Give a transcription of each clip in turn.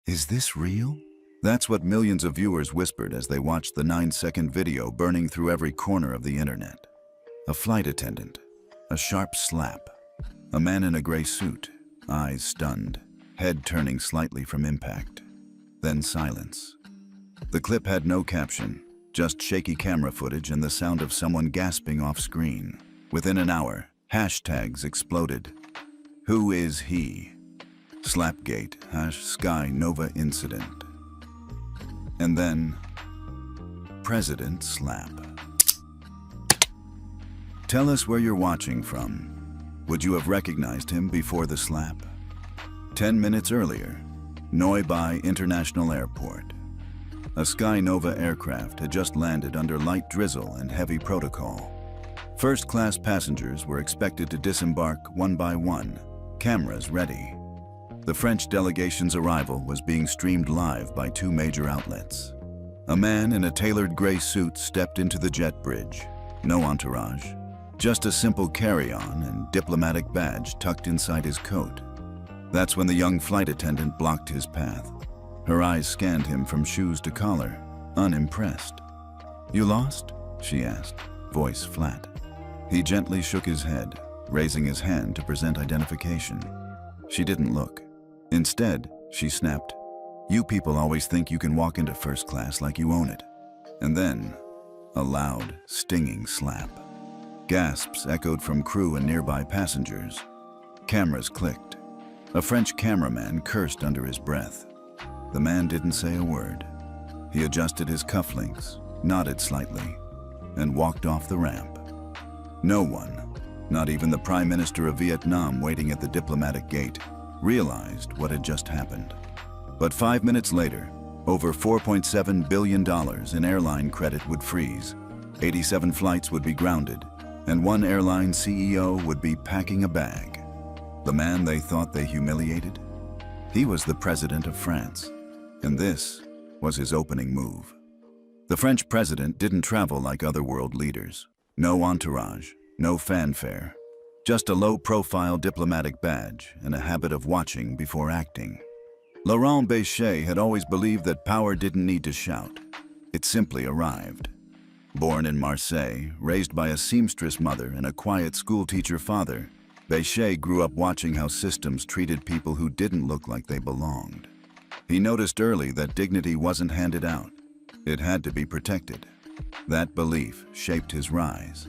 Is this real? That's what millions of viewers whispered as they watched the 9-second video burning through every corner of the internet. A flight attendant, a sharp slap, a man in a gray suit, eyes stunned, head turning slightly from impact. Then silence. The clip had no caption, just shaky camera footage and the sound of someone gasping off screen. Within an hour, hashtags exploded. Who is he? Slapgate, Sky Nova incident. And then, President Slap. Tell us where you're watching from. Would you have recognized him before the slap? 10 minutes earlier, Noi Bai International Airport. A Sky Nova aircraft had just landed under light drizzle and heavy protocol. First-class passengers were expected to disembark one by one, cameras ready. The French delegation's arrival was being streamed live by 2 major outlets. A man in a tailored gray suit stepped into the jet bridge. No entourage, just a simple carry-on and diplomatic badge tucked inside his coat. That's when the young flight attendant blocked his path. Her eyes scanned him from shoes to collar, unimpressed. "You lost?" she asked, voice flat. He gently shook his head, raising his hand to present identification. She didn't look. Instead, she snapped, "You people always think you can walk into first class like you own it." And then, a loud, stinging slap. Gasps echoed from crew and nearby passengers. Cameras clicked. A French cameraman cursed under his breath. The man didn't say a word. He adjusted his cufflinks, nodded slightly, and walked off the ramp. No one, not even the Prime Minister of Vietnam waiting at the diplomatic gate, realized what had just happened. But 5 minutes later, over $4.7 billion in airline credit would freeze, 87 flights would be grounded, and one airline CEO would be packing a bag. The man they thought they humiliated? He was the president of France, and this was his opening move. The French president didn't travel like other world leaders. No entourage, no fanfare, just a low-profile diplomatic badge and a habit of watching before acting. Laurent Bechet had always believed that power didn't need to shout. It simply arrived. Born in Marseille, raised by a seamstress mother and a quiet schoolteacher father, Bechet grew up watching how systems treated people who didn't look like they belonged. He noticed early that dignity wasn't handed out. It had to be protected. That belief shaped his rise.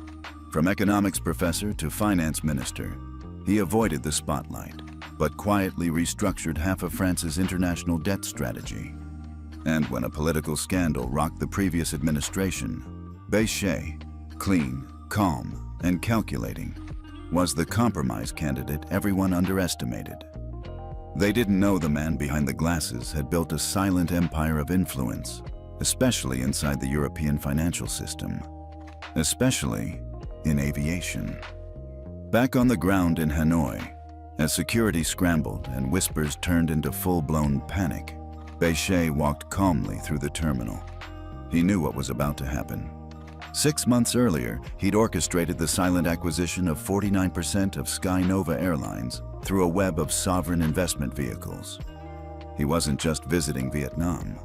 From economics professor to finance minister, he avoided the spotlight, but quietly restructured half of France's international debt strategy. And when a political scandal rocked the previous administration, Bechet, clean, calm, and calculating, was the compromise candidate everyone underestimated. They didn't know the man behind the glasses had built a silent empire of influence, especially inside the European financial system, especially in aviation. Back on the ground in Hanoi, as security scrambled and whispers turned into full-blown panic, Bechet walked calmly through the terminal. He knew what was about to happen. 6 months earlier, he'd orchestrated the silent acquisition of 49% of Sky Nova Airlines through a web of sovereign investment vehicles. He wasn't just visiting Vietnam.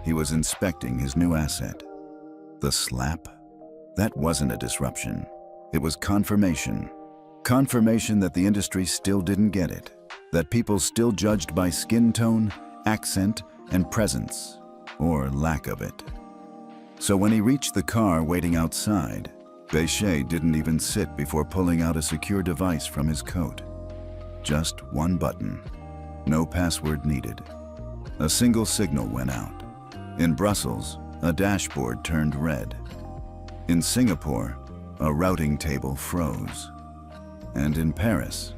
He was inspecting his new asset. The slap? That wasn't a disruption. It was confirmation. Confirmation that the industry still didn't get it, that people still judged by skin tone, accent, and presence, or lack of it. So when he reached the car waiting outside, Bechet didn't even sit before pulling out a secure device from his coat. Just one button. No password needed. A single signal went out. In Brussels, a dashboard turned red. In Singapore, a routing table froze. And in Paris,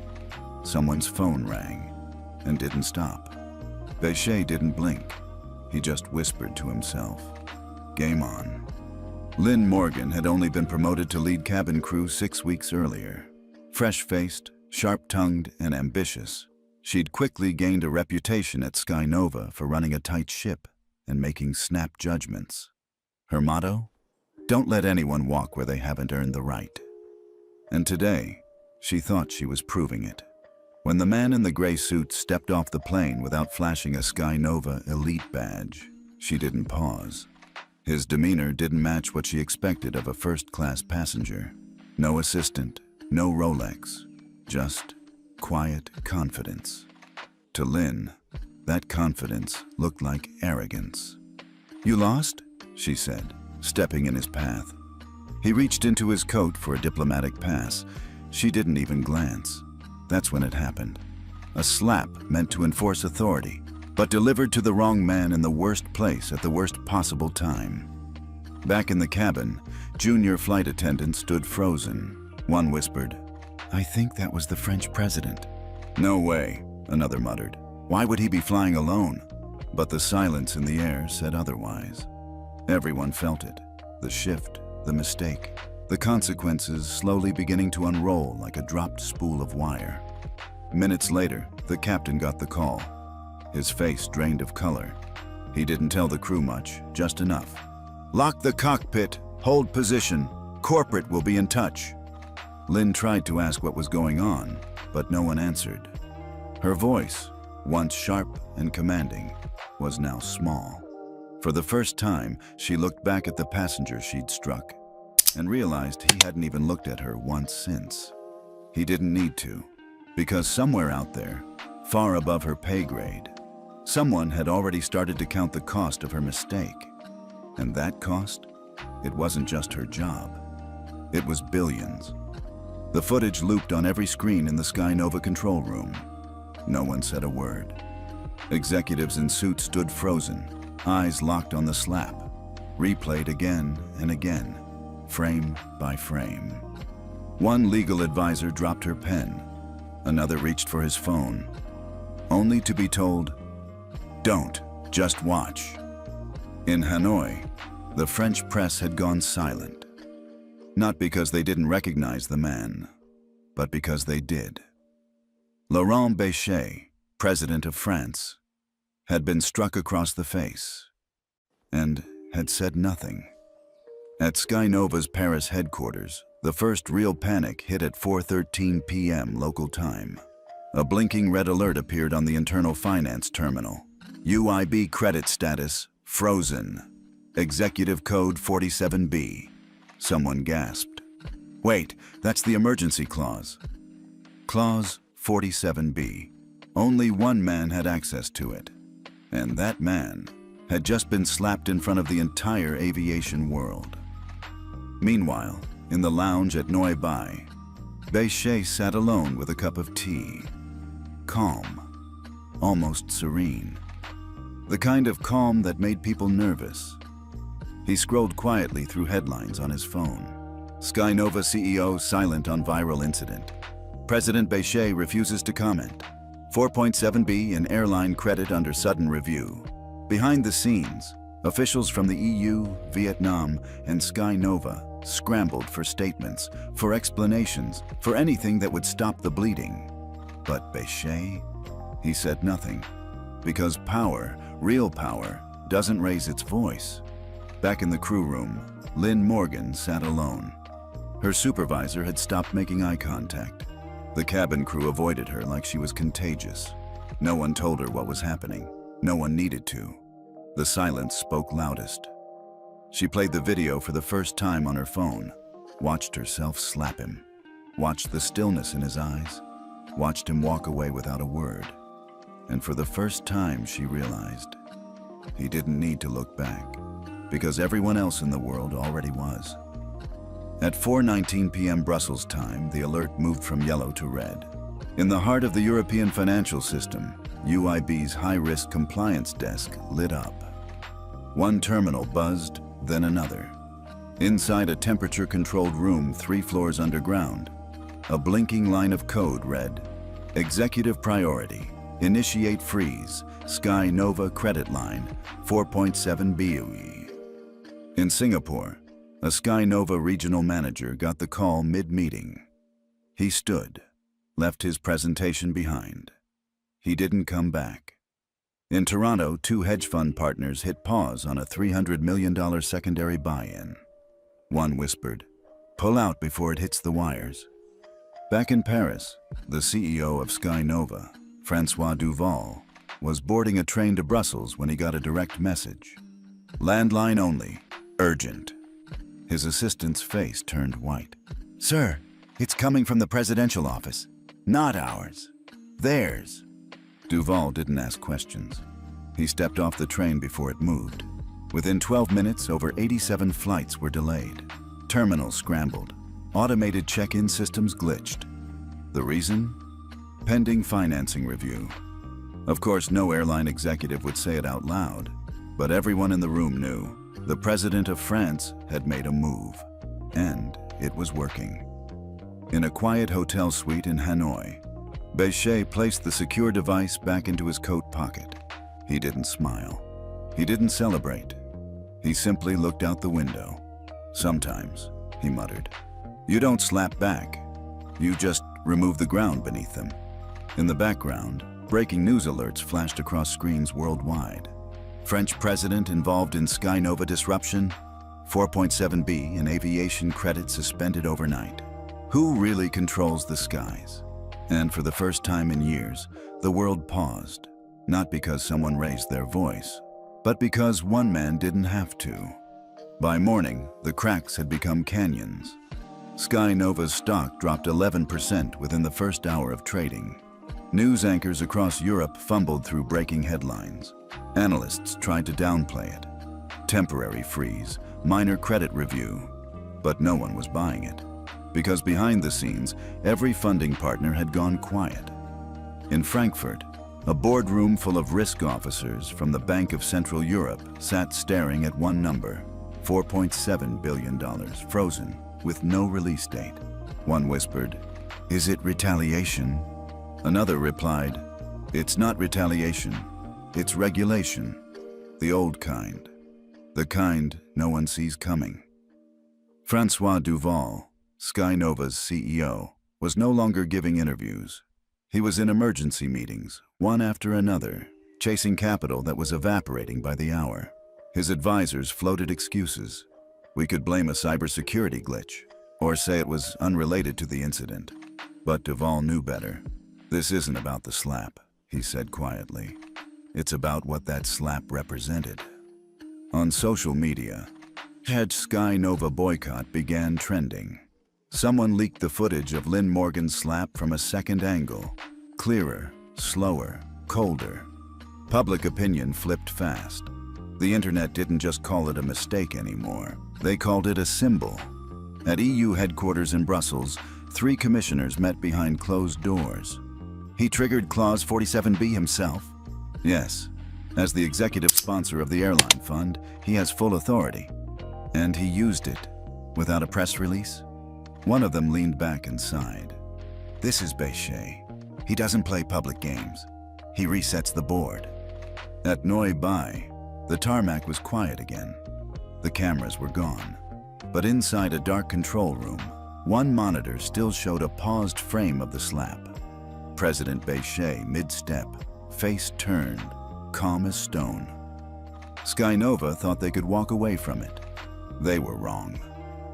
someone's phone rang and didn't stop. Bechet didn't blink. He just whispered to himself, "Game on." Lynn Morgan had only been promoted to lead cabin crew 6 weeks earlier. Fresh-faced, sharp-tongued, and ambitious, she'd quickly gained a reputation at Sky Nova for running a tight ship and making snap judgments. Her motto? Don't let anyone walk where they haven't earned the right. And today, she thought she was proving it. When the man in the gray suit stepped off the plane without flashing a Sky Nova Elite badge, she didn't pause. His demeanor didn't match what she expected of a first-class passenger. No assistant, no Rolex, just quiet confidence. To Lynn, that confidence looked like arrogance. "You lost?" she said, stepping in his path. He reached into his coat for a diplomatic pass. She didn't even glance. That's when it happened. A slap meant to enforce authority, but delivered to the wrong man in the worst place at the worst possible time. Back in the cabin, junior flight attendants stood frozen. One whispered, "I think that was the French president." "No way," another muttered. "Why would he be flying alone?" But the silence in the air said otherwise. Everyone felt it. The shift, the mistake, the consequences slowly beginning to unroll like a dropped spool of wire. Minutes later, the captain got the call. His face drained of color. He didn't tell the crew much, just enough. "Lock the cockpit, hold position, corporate will be in touch." Lynn tried to ask what was going on, but no one answered. Her voice, once sharp and commanding, was now small. For the first time, she looked back at the passenger she'd struck and realized he hadn't even looked at her once since. He didn't need to, because somewhere out there, far above her pay grade, someone had already started to count the cost of her mistake. And that cost? It wasn't just her job. It was billions. The footage looped on every screen in the Sky Nova control room. No one said a word. Executives in suits stood frozen, eyes locked on the slap, replayed again and again, frame by frame. One legal advisor dropped her pen. Another reached for his phone, only to be told, "Don't, just watch." In Hanoi, the French press had gone silent. Not because they didn't recognize the man, but because they did. Laurent Bechet, president of France, had been struck across the face and had said nothing. At Sky Nova's Paris headquarters, the first real panic hit at 4:13 p.m. local time. A blinking red alert appeared on the internal finance terminal. UIB credit status frozen. Executive code 47B. Someone gasped. "Wait, that's the emergency clause." Clause 47B. Only one man had access to it. And that man had just been slapped in front of the entire aviation world. Meanwhile, in the lounge at Noi Bai, Bechet sat alone with a cup of tea. Calm, almost serene. The kind of calm that made people nervous. He scrolled quietly through headlines on his phone. Sky Nova CEO silent on viral incident. President Bechet refuses to comment. 4.7B in airline credit under sudden review. Behind the scenes, officials from the EU, Vietnam, and Sky Nova scrambled for statements, for explanations, for anything that would stop the bleeding. But Bechet? He said nothing. Because power, real power, doesn't raise its voice. Back in the crew room, Lynn Morgan sat alone. Her supervisor had stopped making eye contact. The cabin crew avoided her like she was contagious. No one told her what was happening. No one needed to. The silence spoke loudest. She played the video for the first time on her phone, watched herself slap him, watched the stillness in his eyes, watched him walk away without a word. And for the first time she realized he didn't need to look back, because everyone else in the world already was. At 4:19 p.m. Brussels time, the alert moved from yellow to red. In the heart of the European financial system, UIB's high-risk compliance desk lit up. One terminal buzzed, then another. Inside a temperature-controlled room 3 floors underground, a blinking line of code read, "Executive priority, initiate freeze, Sky Nova credit line, 4.7 BUE." In Singapore, a Sky Nova regional manager got the call mid-meeting. He stood, left his presentation behind. He didn't come back. In Toronto, 2 hedge fund partners hit pause on a $300 million secondary buy-in. One whispered, "Pull out before it hits the wires." Back in Paris, the CEO of Sky Nova, Francois Duval, was boarding a train to Brussels when he got a direct message. Landline only. Urgent. His assistant's face turned white. "Sir, it's coming from the presidential office. Not ours. Theirs." Duval didn't ask questions. He stepped off the train before it moved. Within 12 minutes, over 87 flights were delayed. Terminals scrambled. Automated check-in systems glitched. The reason? Pending financing review. Of course, no airline executive would say it out loud, but everyone in the room knew the President of France had made a move, and it was working. In a quiet hotel suite in Hanoi, Béchet placed the secure device back into his coat pocket. He didn't smile. He didn't celebrate. He simply looked out the window. "Sometimes," he muttered, "you don't slap back. You just remove the ground beneath them." In the background, breaking news alerts flashed across screens worldwide. French president involved in Sky Nova disruption, 4.7B in aviation credit suspended overnight. Who really controls the skies? And for the first time in years, the world paused, not because someone raised their voice, but because one man didn't have to. By morning, the cracks had become canyons. Sky Nova's stock dropped 11% within the first hour of trading. News anchors across Europe fumbled through breaking headlines. Analysts tried to downplay it. Temporary freeze, minor credit review. But no one was buying it. Because behind the scenes, every funding partner had gone quiet. In Frankfurt, a boardroom full of risk officers from the Bank of Central Europe sat staring at one number, $4.7 billion, frozen, with no release date. One whispered, "Is it retaliation?" Another replied, "It's not retaliation, it's regulation. The old kind. The kind no one sees coming." Francois Duval, Sky Nova's CEO, was no longer giving interviews. He was in emergency meetings, one after another, chasing capital that was evaporating by the hour. His advisors floated excuses. We could blame a cybersecurity glitch, or say it was unrelated to the incident. But Duval knew better. "This isn't about the slap," he said quietly. "It's about what that slap represented." On social media, #Sky Nova boycott began trending. Someone leaked the footage of Lynn Morgan's slap from a second angle. Clearer, slower, colder. Public opinion flipped fast. The internet didn't just call it a mistake anymore. They called it a symbol. At EU headquarters in Brussels, 3 commissioners met behind closed doors. He triggered Clause 47B himself. Yes, as the executive sponsor of the airline fund, he has full authority. And he used it, without a press release. One of them leaned back and sighed. "This is Béchet. He doesn't play public games. He resets the board." At Neuilly, the tarmac was quiet again. The cameras were gone. But inside a dark control room, one monitor still showed a paused frame of the slap. President Béchet mid-step, face turned, calm as stone. Sky Nova thought they could walk away from it. They were wrong.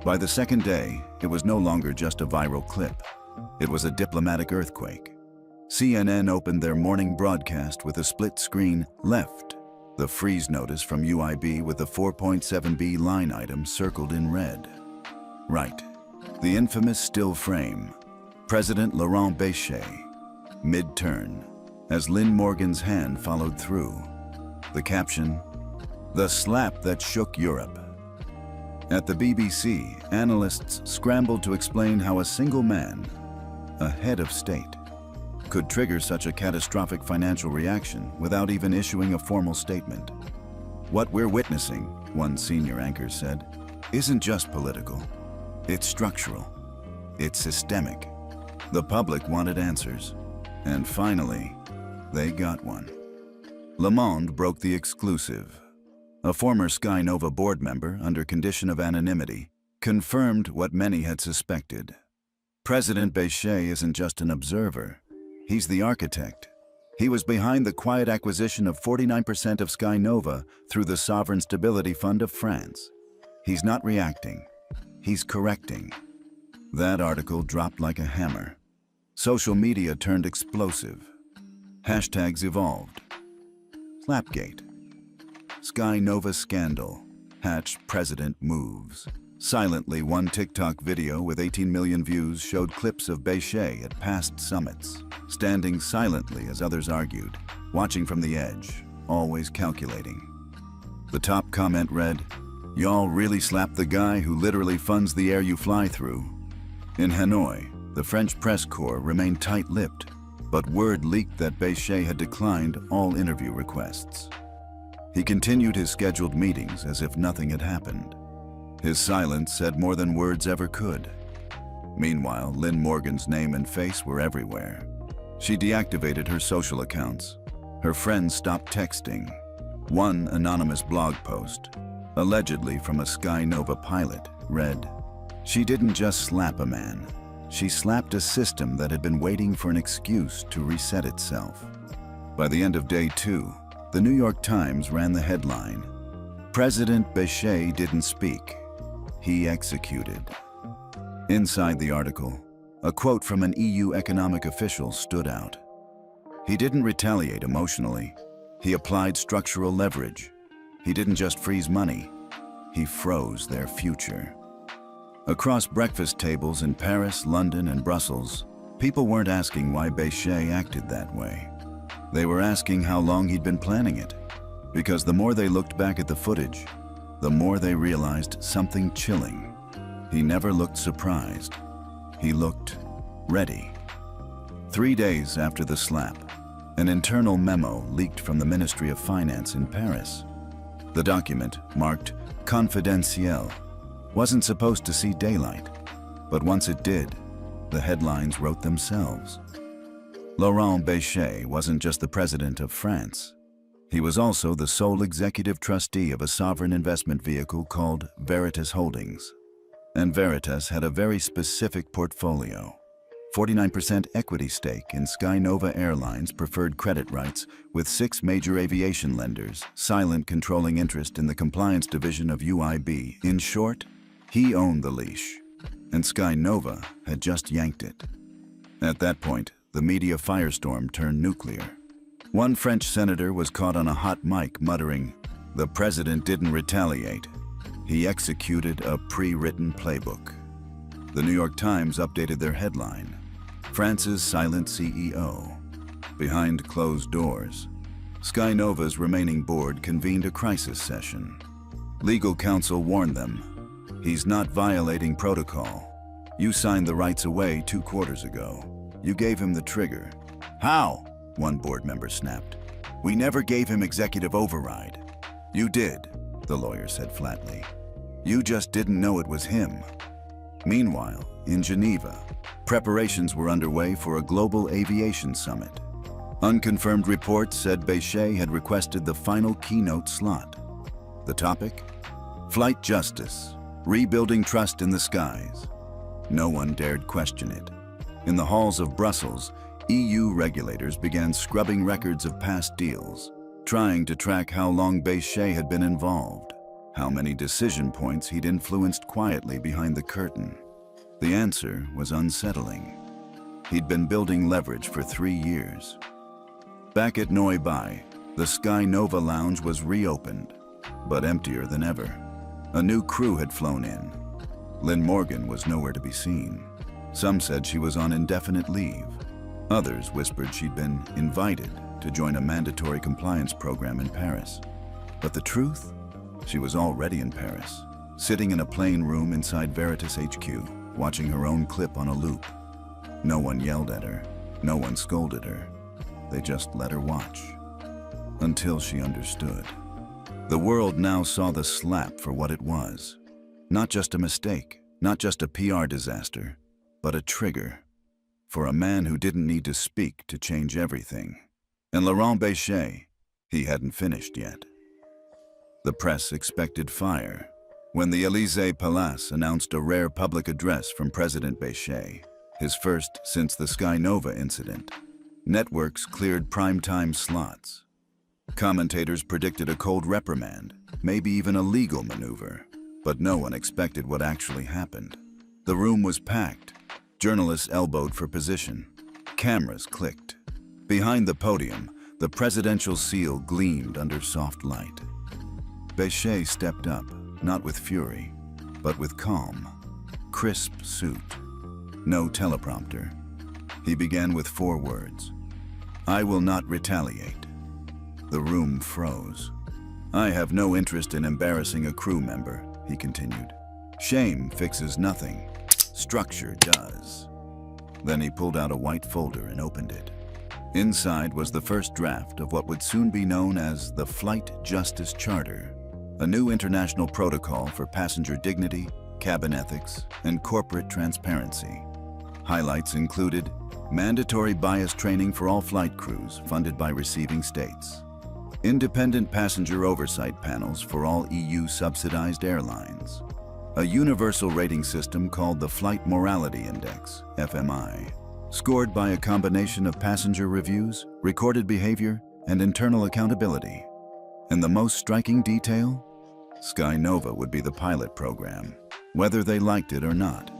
By the second day, it was no longer just a viral clip. It was a diplomatic earthquake. CNN opened their morning broadcast with a split-screen left, the freeze notice from UIB with the 4.7B line item circled in red. Right, the infamous still frame. President Laurent Béchet, mid-turn, as Lynn Morgan's hand followed through. The caption, "The slap that shook Europe." At the BBC, analysts scrambled to explain how a single man, a head of state, could trigger such a catastrophic financial reaction without even issuing a formal statement. "What we're witnessing," one senior anchor said, "isn't just political. It's structural. It's systemic." The public wanted answers. And finally, they got one. Le Monde broke the exclusive. A former Sky Nova board member, under condition of anonymity, confirmed what many had suspected. President Béchet isn't just an observer. He's the architect. He was behind the quiet acquisition of 49% of Sky Nova through the Sovereign Stability Fund of France. He's not reacting. He's correcting. That article dropped like a hammer. Social media turned explosive. Hashtags evolved. Slapgate. Sky Nova scandal. President moves. Silently, one TikTok video with 18 million views showed clips of Bechet at past summits, standing silently as others argued, watching from the edge, always calculating. The top comment read, "Y'all really slapped the guy who literally funds the air you fly through." In Hanoi, the French press corps remained tight-lipped, but word leaked that Bechet had declined all interview requests. He continued his scheduled meetings as if nothing had happened. His silence said more than words ever could. Meanwhile, Lynn Morgan's name and face were everywhere. She deactivated her social accounts. Her friends stopped texting. One anonymous blog post, allegedly from a Sky Nova pilot, read, "She didn't just slap a man. She slapped a system that had been waiting for an excuse to reset itself." By the end of day 2, the New York Times ran the headline, "President Bechet didn't speak. He executed." Inside the article, a quote from an EU economic official stood out. "He didn't retaliate emotionally. He applied structural leverage. He didn't just freeze money. He froze their future." Across breakfast tables in Paris, London, and Brussels, people weren't asking why Bechet acted that way. They were asking how long he'd been planning it, because the more they looked back at the footage, the more they realized something chilling. He never looked surprised. He looked ready. 3 days after the slap, an internal memo leaked from the Ministry of Finance in Paris. The document, marked confidentiel, wasn't supposed to see daylight, but once it did, the headlines wrote themselves. Laurent Bechet wasn't just the president of France. He was also the sole executive trustee of a sovereign investment vehicle called Veritas Holdings. And Veritas had a very specific portfolio. 49% equity stake in Sky Nova Airlines preferred credit rights with 6 major aviation lenders, silent controlling interest in the compliance division of UIB. In short, he owned the leash, and Sky Nova had just yanked it. At that point, the media firestorm turned nuclear. One French senator was caught on a hot mic muttering, "The president didn't retaliate. He executed a pre-written playbook." The New York Times updated their headline, "France's silent CEO." Behind closed doors, Sky Nova's remaining board convened a crisis session. Legal counsel warned them, "He's not violating protocol. You signed the rights away 2 quarters ago. You gave him the trigger." "How?" one board member snapped. "We never gave him executive override." "You did," the lawyer said flatly. "You just didn't know it was him." Meanwhile, in Geneva, preparations were underway for a global aviation summit. Unconfirmed reports said Bechet had requested the final keynote slot. The topic? Flight justice, rebuilding trust in the skies. No one dared question it. In the halls of Brussels, EU regulators began scrubbing records of past deals, trying to track how long Bechet had been involved, how many decision points he'd influenced quietly behind the curtain. The answer was unsettling. He'd been building leverage for 3 years. Back at Neuilly, the Sky Nova lounge was reopened, but emptier than ever. A new crew had flown in. Lynn Morgan was nowhere to be seen. Some said she was on indefinite leave. Others whispered she'd been invited to join a mandatory compliance program in Paris. But the truth? She was already in Paris, sitting in a plain room inside Veritas HQ, watching her own clip on a loop. No one yelled at her. No one scolded her. They just let her watch. Until she understood. The world now saw the slap for what it was. Not just a mistake, not just a PR disaster, but a trigger. For a man who didn't need to speak to change everything. And Laurent Bechet, he hadn't finished yet. The press expected fire. When the Élysée Palace announced a rare public address from President Bechet, his first since the Sky Nova incident, networks cleared primetime slots. Commentators predicted a cold reprimand, maybe even a legal maneuver, but no one expected what actually happened. The room was packed. Journalists elbowed for position. Cameras clicked. Behind the podium, the presidential seal gleamed under soft light. Bechet stepped up, not with fury, but with calm. Crisp suit. No teleprompter. He began with 4 words. "I will not retaliate." The room froze. "I have no interest in embarrassing a crew member," he continued. "Shame fixes nothing. Structure does." Then he pulled out a white folder and opened it. Inside was the first draft of what would soon be known as the Flight Justice Charter, a new international protocol for passenger dignity, cabin ethics, and corporate transparency. Highlights included mandatory bias training for all flight crews funded by receiving states, independent passenger oversight panels for all EU-subsidized airlines, a universal rating system called the Flight Morality Index, FMI, scored by a combination of passenger reviews, recorded behavior, and internal accountability. And the most striking detail? Sky Nova would be the pilot program, whether they liked it or not.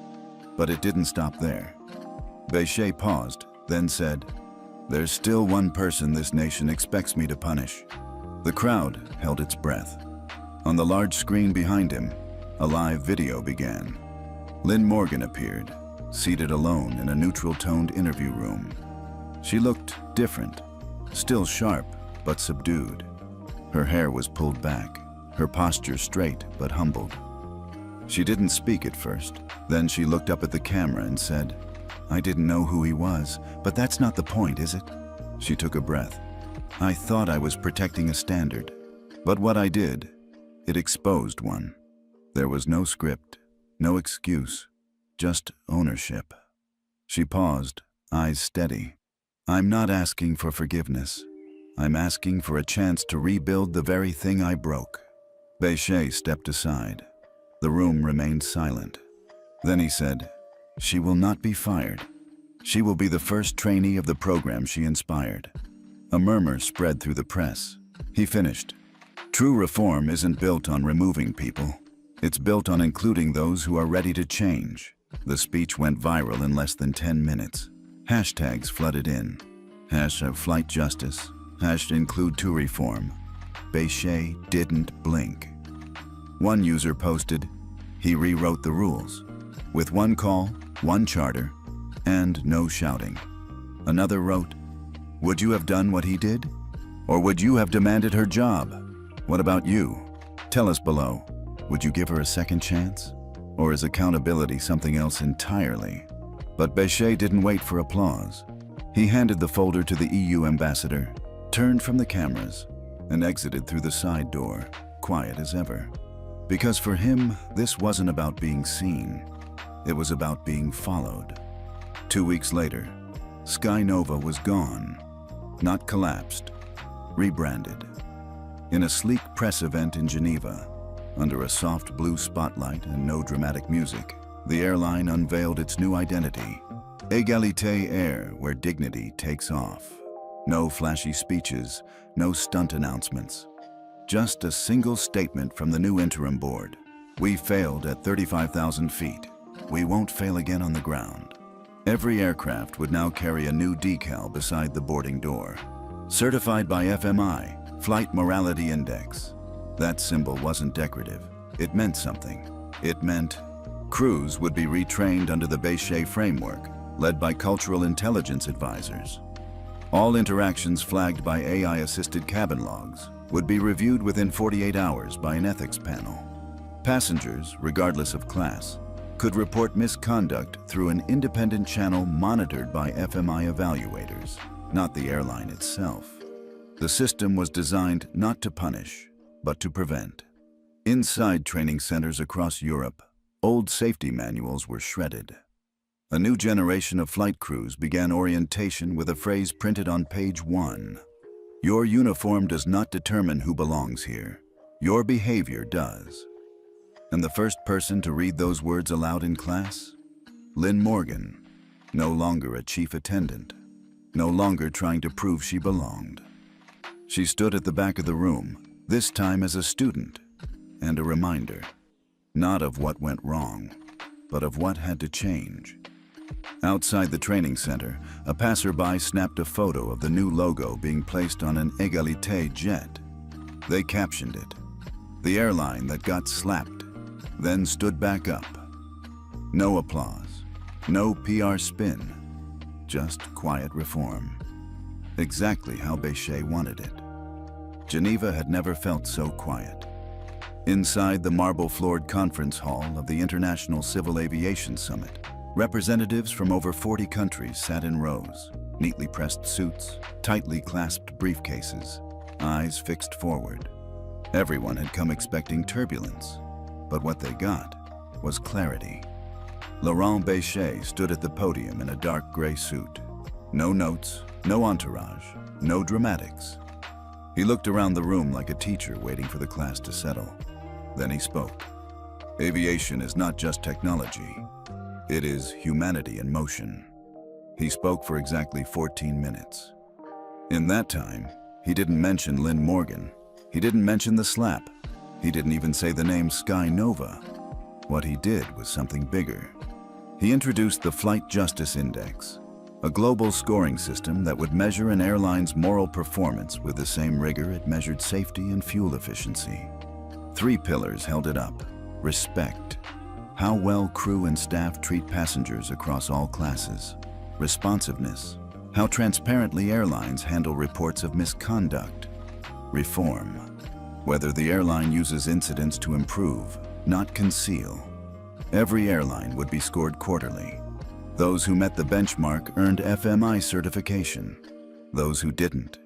But it didn't stop there. Bechet paused, then said, "There's still one person this nation expects me to punish." The crowd held its breath. On the large screen behind him, a live video began. Lynn Morgan appeared, seated alone in a neutral-toned interview room. She looked different, still sharp but subdued. Her hair was pulled back, her posture straight but humbled. She didn't speak at first. Then she looked up at the camera and said, "I didn't know who he was, but that's not the point, is it?" She took a breath. "I thought I was protecting a standard, but what I did, it exposed one." There was no script, no excuse, just ownership. She paused, eyes steady. "I'm not asking for forgiveness. I'm asking for a chance to rebuild the very thing I broke." Bechet stepped aside. The room remained silent. Then he said, "She will not be fired. She will be the first trainee of the program she inspired." A murmur spread through the press. He finished, "True reform isn't built on removing people. It's built on including those who are ready to change." The speech went viral in less than 10 minutes. Hashtags flooded in. #Flight Justice, #Include2Reform. Bechet didn't blink. One user posted, "He rewrote the rules. With one call, one charter, and no shouting." Another wrote, "Would you have done what he did? Or would you have demanded her job? What about you? Tell us below. Would you give her a second chance? Or is accountability something else entirely?" But Bechet didn't wait for applause. He handed the folder to the EU ambassador, turned from the cameras, and exited through the side door, quiet as ever. Because for him, this wasn't about being seen. It was about being followed. 2 weeks later, Sky Nova was gone. Not collapsed, rebranded. In a sleek press event in Geneva, under a soft blue spotlight and no dramatic music, the airline unveiled its new identity. Égalité Air, where dignity takes off. No flashy speeches, no stunt announcements. Just a single statement from the new interim board. "We failed at 35,000 feet. We won't fail again on the ground." Every aircraft would now carry a new decal beside the boarding door. Certified by FMI, Flight Morality Index. That symbol wasn't decorative. It meant something. It meant crews would be retrained under the Bechet framework, led by cultural intelligence advisors. All interactions flagged by AI-assisted cabin logs would be reviewed within 48 hours by an ethics panel. Passengers, regardless of class, could report misconduct through an independent channel monitored by FMI evaluators, not the airline itself. The system was designed not to punish, but to prevent. Inside training centers across Europe, old safety manuals were shredded. A new generation of flight crews began orientation with a phrase printed on page 1. "Your uniform does not determine who belongs here. Your behavior does." And the first person to read those words aloud in class? Lynn Morgan, no longer a chief attendant, no longer trying to prove she belonged. She stood at the back of the room, this time as a student, and a reminder, not of what went wrong, but of what had to change. Outside the training center, a passerby snapped a photo of the new logo being placed on an Égalité jet. They captioned it, "The airline that got slapped, then stood back up." No applause, no PR spin, just quiet reform. Exactly how Bechet wanted it. Geneva had never felt so quiet. Inside the marble-floored conference hall of the International Civil Aviation Summit, representatives from over 40 countries sat in rows, neatly pressed suits, tightly clasped briefcases, eyes fixed forward. Everyone had come expecting turbulence, but what they got was clarity. Laurent Bechet stood at the podium in a dark gray suit. No notes, no entourage, no dramatics. He looked around the room like a teacher waiting for the class to settle. Then he spoke. Aviation is not just technology. It is humanity in motion. He spoke for exactly 14 minutes. In that time, he didn't mention Lynn Morgan. He didn't mention the slap. He didn't even say the name Sky Nova. What he did was something bigger. He introduced the Flight Justice Index, a global scoring system that would measure an airline's moral performance with the same rigor it measured safety and fuel efficiency. 3 pillars held it up. Respect. How well crew and staff treat passengers across all classes. Responsiveness. How transparently airlines handle reports of misconduct. Reform. Whether the airline uses incidents to improve, not conceal. Every airline would be scored quarterly. Those who met the benchmark earned FMI certification. Those who didn't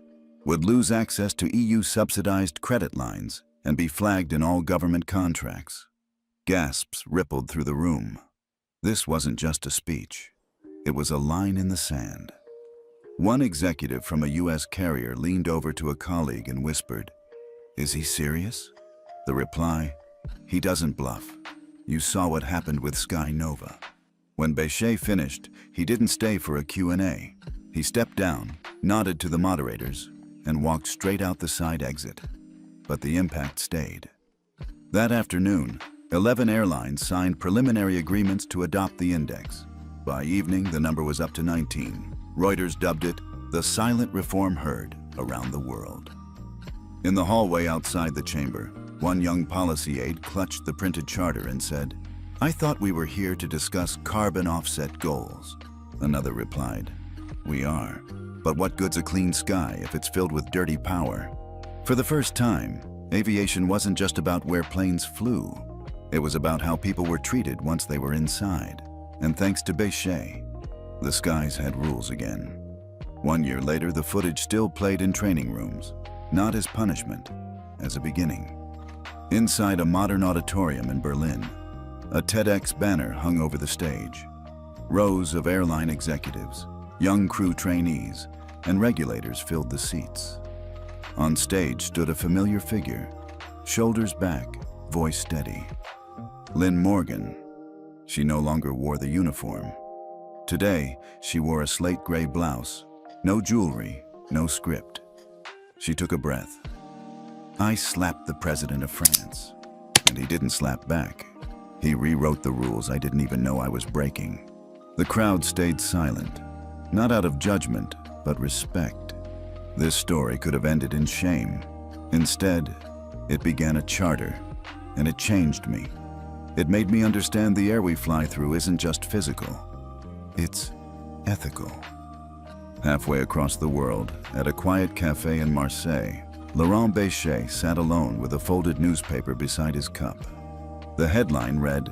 would lose access to EU-subsidized credit lines and be flagged in all government contracts. Gasps rippled through the room. This wasn't just a speech. It was a line in the sand. One executive from a U.S. carrier leaned over to a colleague and whispered, "Is he serious?" The reply, "He doesn't bluff. You saw what happened with Sky Nova." When Bechet finished, he didn't stay for a Q&A. He stepped down, nodded to the moderators, and walked straight out the side exit. But the impact stayed. That afternoon, 11 airlines signed preliminary agreements to adopt the index. By evening, the number was up to 19. Reuters dubbed it the silent reform heard around the world. In the hallway outside the chamber, one young policy aide clutched the printed charter and said, "I thought we were here to discuss carbon offset goals." Another replied, "We are, but what good's a clean sky if it's filled with dirty power?" For the first time, aviation wasn't just about where planes flew. It was about how people were treated once they were inside. And thanks to Bechet, the skies had rules again. 1 year later, the footage still played in training rooms, not as punishment, as a beginning. Inside a modern auditorium in Berlin, a TEDx banner hung over the stage. Rows of airline executives, young crew trainees, and regulators filled the seats. On stage stood a familiar figure, shoulders back, voice steady. Lynn Morgan. She no longer wore the uniform. Today, she wore a slate gray blouse, no jewelry, no script. She took a breath. "I slapped the President of France." And he didn't slap back. He rewrote the rules I didn't even know I was breaking. The crowd stayed silent, not out of judgment, but respect. This story could have ended in shame. Instead, it began a charter, and it changed me. It made me understand the air we fly through isn't just physical. It's ethical. Halfway across the world, at a quiet cafe in Marseille, Laurent Bechet sat alone with a folded newspaper beside his cup. The headline read,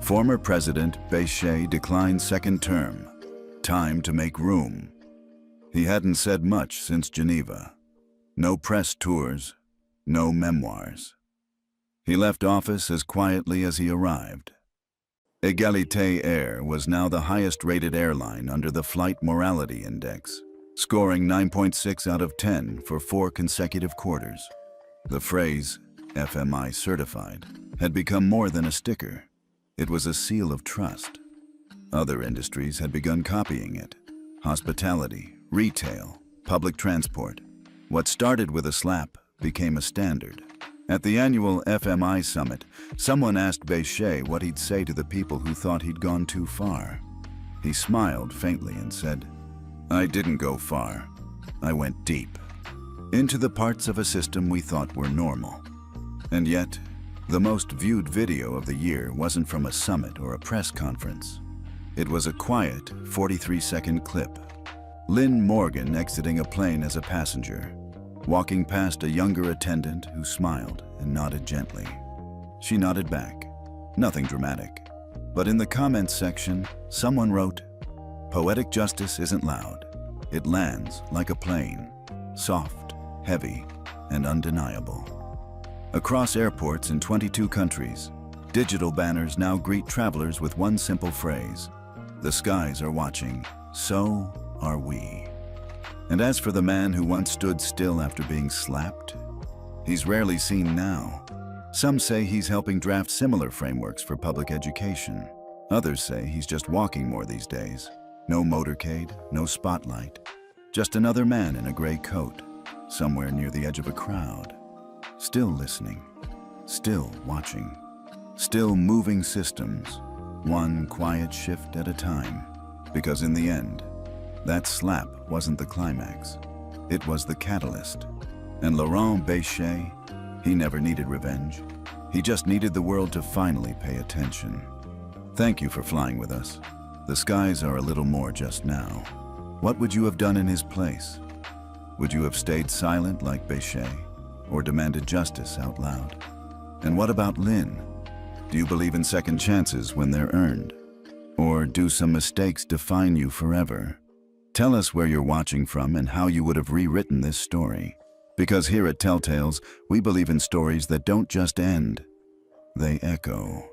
"Former President Bechet declines second term. Time to make room." He hadn't said much since Geneva. No press tours, no memoirs. He left office as quietly as he arrived. Égalité Air was now the highest-rated airline under the Flight Morality Index, scoring 9.6 out of 10 for 4 consecutive quarters. The phrase, FMI certified, had become more than a sticker. It was a seal of trust. Other industries had begun copying it. Hospitality, retail, public transport. What started with a slap became a standard. At the annual FMI summit, someone asked Bechet what he'd say to the people who thought he'd gone too far. He smiled faintly and said, "I didn't go far. I went deep. Into the parts of a system we thought were normal." And yet, the most viewed video of the year wasn't from a summit or a press conference. It was a quiet 43-second clip. Lynn Morgan exiting a plane as a passenger, walking past a younger attendant who smiled and nodded gently. She nodded back. Nothing dramatic. But in the comments section, someone wrote, "Poetic justice isn't loud. It lands like a plane, soft, heavy, and undeniable." Across airports in 22 countries, digital banners now greet travelers with one simple phrase: "The skies are watching, so are we." And as for the man who once stood still after being slapped, he's rarely seen now. Some say he's helping draft similar frameworks for public education. Others say he's just walking more these days. No motorcade, no spotlight. Just another man in a gray coat, somewhere near the edge of a crowd. Still listening, still watching, still moving systems, one quiet shift at a time. Because in the end, that slap wasn't the climax. It was the catalyst. And Laurent Bechet, he never needed revenge. He just needed the world to finally pay attention. Thank you for flying with us. The skies are a little more just now. What would you have done in his place? Would you have stayed silent like Bechet, or demanded justice out loud? And what about Lynn? Do you believe in second chances when they're earned? Or do some mistakes define you forever? Tell us where you're watching from and how you would have rewritten this story. Because here at Telltales, we believe in stories that don't just end, they echo.